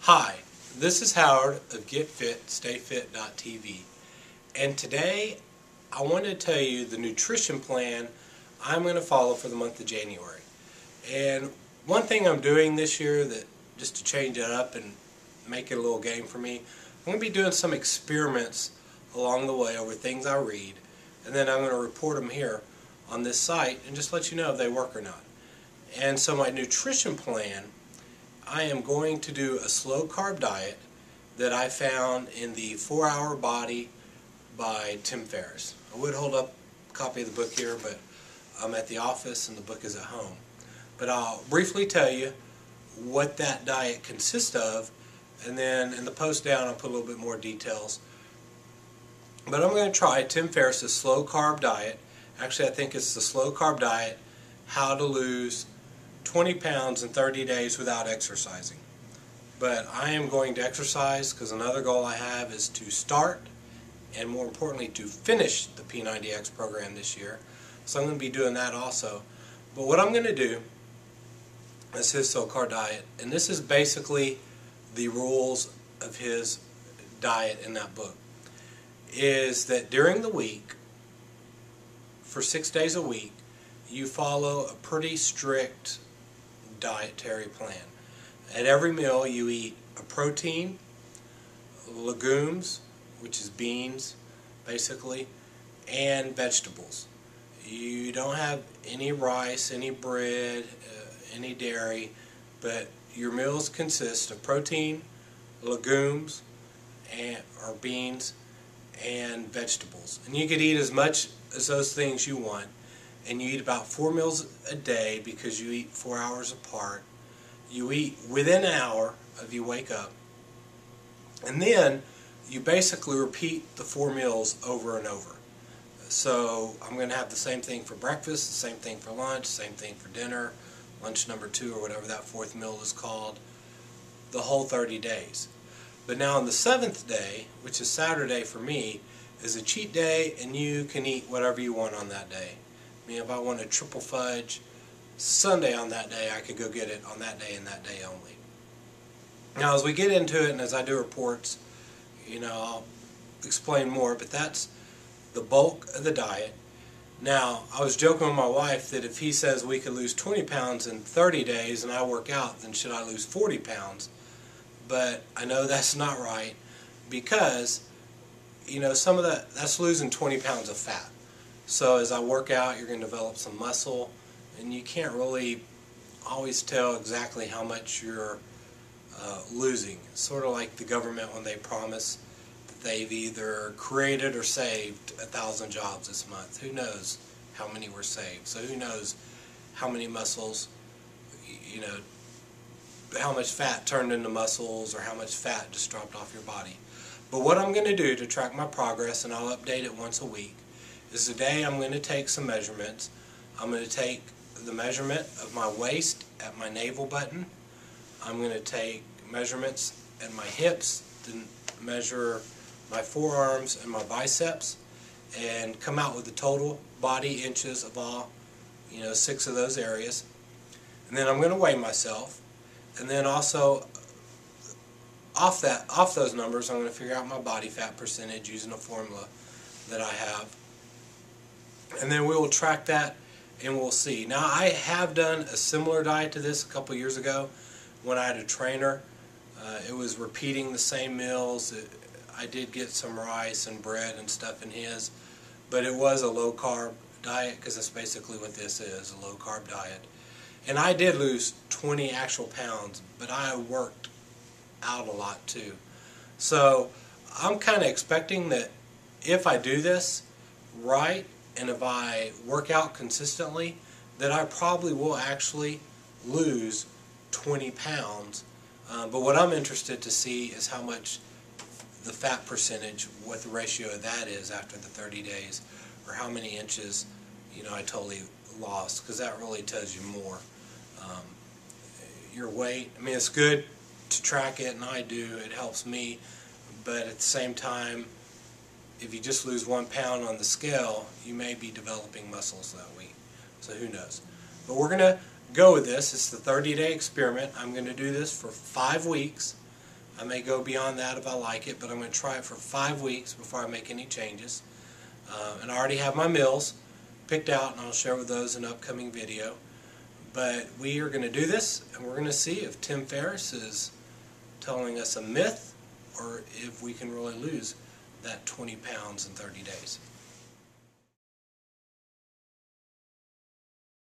Hi, this is Howard of GetFitStayFit.tv, and today I want to tell you the nutrition plan I'm going to follow for the month of January. And one thing I'm doing this year, that just to change it up and make it a little game for me, I'm going to be doing some experiments along the way over things I read, and then I'm going to report them here on this site and just let you know if they work or not. And so my nutrition plan, I am going to do a slow-carb diet that I found in the 4-Hour Body by Tim Ferris. I would hold up a copy of the book here, but I'm at the office and the book is at home. But I'll briefly tell you what that diet consists of, and then in the post down I'll put a little bit more details. But I'm going to try Tim Ferriss' slow-carb diet. Actually, I think it's the slow-carb diet, how to lose 20 pounds in 30 days without exercising. But I am going to exercise because another goal I have is to start and, more importantly, to finish the P90X program this year. So I'm going to be doing that also. But what I'm going to do is his slow-carb diet, and this is basically the rules of his diet in that book, is that during the week, for 6 days a week, you follow a pretty strict dietary plan. At every meal you eat a protein, legumes, which is beans basically, and vegetables. You don't have any rice, any bread, any dairy, but your meals consist of protein, legumes, or beans, and vegetables. And you could eat as much as those things you want. And you eat about 4 meals a day because you eat 4 hours apart. You eat within an hour of you wake up. And then you basically repeat the 4 meals over and over. So I'm going to have the same thing for breakfast, the same thing for lunch, same thing for dinner, lunch number 2 or whatever that 4th meal is called, the whole 30 days. But now on the 7th day, which is Saturday for me, is a cheat day, and you can eat whatever you want on that day. I mean, if I want a triple fudge sundae on that day, I could go get it on that day and that day only. Now, as we get into it and as I do reports, I'll explain more, but that's the bulk of the diet. Now, I was joking with my wife that if he says we could lose 20 pounds in 30 days and I work out, then should I lose 40 pounds? But I know that's not right because, some of that's losing 20 pounds of fat. So as I work out, you're going to develop some muscle, and you can't really always tell exactly how much you're losing. It's sort of like the government when they promise that they've either created or saved 1,000 jobs this month. Who knows how many were saved? So who knows how many muscles, how much fat turned into muscles or how much fat just dropped off your body. But what I'm going to do to track my progress, and I'll update it once a week, is today I'm going to take some measurements. I'm going to take the measurement of my waist at my navel button. I'm going to take measurements at my hips to measure my forearms and my biceps and come out with the total body inches of all, 6 of those areas. And then I'm going to weigh myself, and then also off those numbers I'm going to figure out my body fat percentage using a formula that I have. And then we will track that and we'll see. Now, I have done a similar diet to this a couple years ago when I had a trainer. It was repeating the same meals. I did get some rice and bread and stuff in his, but it was a low-carb diet because that's basically what this is, a low-carb diet. And I did lose 20 actual pounds, but I worked out a lot too. So I'm kind of expecting that if I do this right, and if I work out consistently, that I probably will actually lose 20 pounds. But what I'm interested to see is how much the fat percentage, what the ratio of that is after the 30 days, or how many inches, I totally lost, because that really tells you more. Your weight, I mean, it's good to track it, and I do, it helps me, but at the same time, if you just lose 1 pound on the scale, you may be developing muscles that week. So who knows? But we're going to go with this. It's the 30-day experiment. I'm going to do this for 5 weeks. I may go beyond that if I like it, but I'm going to try it for 5 weeks before I make any changes. And I already have my meals picked out, and I'll share with those in an upcoming video. But we are going to do this, and we're going to see if Tim Ferriss is telling us a myth or if we can really lose that 20 pounds in 30 days.